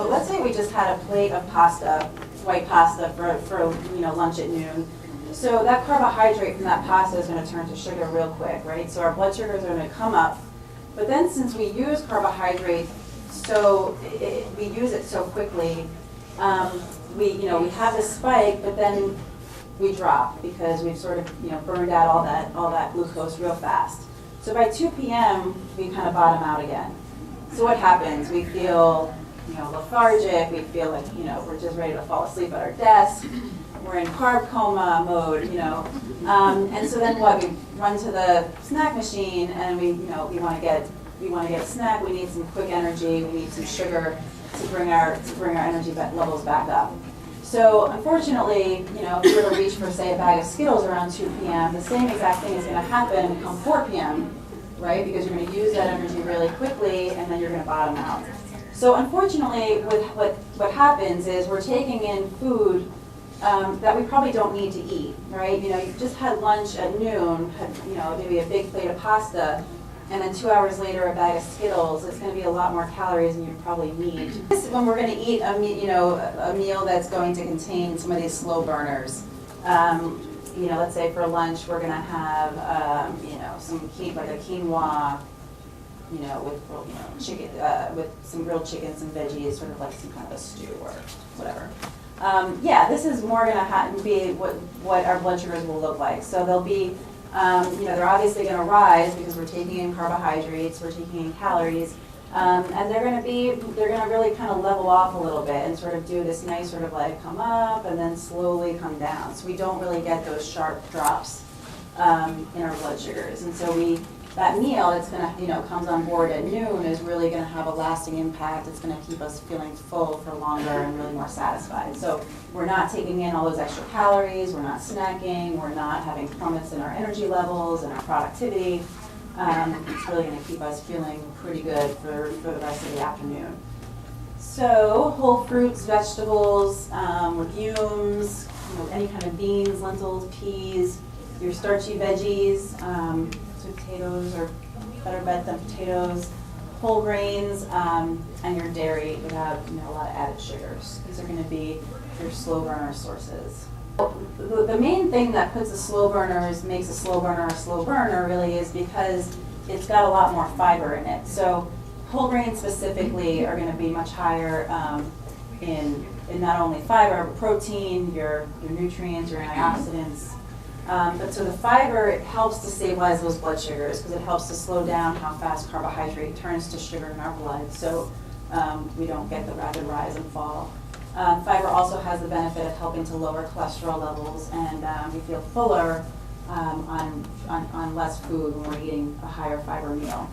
But let's say we just had a plate of pasta, white pasta for lunch at noon. So that carbohydrate from that pasta is going to turn to sugar real quick, right? So our blood sugars are going to come up. But then since we use carbohydrate, we use it so quickly, we have this spike, but then we drop because we've sort of burned out all that glucose real fast. So by 2 p.m. we kind of bottom out again. So what happens? We feel lethargic. We feel like we're just ready to fall asleep at our desk. We're in carb coma mode, and so then what? We run to the snack machine and we want to get a snack. We need some quick energy. We need some sugar to bring our energy levels back up. So unfortunately, if you were to reach for, say, a bag of Skittles around 2 p.m., the same exact thing is going to happen come 4 p.m., right? Because you're going to use that energy really quickly, and then you're going to bottom out. So unfortunately, what happens is we're taking in food that we probably don't need to eat, right? You just had lunch at noon, had maybe a big plate of pasta, and then 2 hours later a bag of Skittles. It's going to be a lot more calories than you probably need. When we're going to eat a meal that's going to contain some of these slow burners, let's say for lunch we're going to have some like a quinoa, with chicken, with some grilled chicken, some veggies, sort of like some kind of a stew or whatever. This is more going to be what our blood sugars will look like. So they'll be, they're obviously going to rise because we're taking in carbohydrates, we're taking in calories, and they're going to really kind of level off a little bit and sort of do this nice sort of like come up and then slowly come down. So we don't really get those sharp drops in our blood sugars, and so that meal that's going to, comes on board at noon is really going to have a lasting impact. It's going to keep us feeling full for longer and really more satisfied. So we're not taking in all those extra calories, we're not snacking, we're not having plummets in our energy levels and our productivity. It's really going to keep us feeling pretty good for the rest of the afternoon. So whole fruits, vegetables, legumes, any kind of beans, lentils, peas, your starchy veggies, potatoes are better bet than potatoes, whole grains, and your dairy would have a lot of added sugars. These are going to be your slow burner sources. The main thing that makes a slow burner a slow burner really is because it's got a lot more fiber in it. So whole grains specifically are going to be much higher in not only fiber, but protein, your nutrients, your antioxidants. But so the fiber, it helps to stabilize those blood sugars because it helps to slow down how fast carbohydrate turns to sugar in our blood, so we don't get the rapid rise and fall. Fiber also has the benefit of helping to lower cholesterol levels, and we feel fuller on less food when we're eating a higher fiber meal.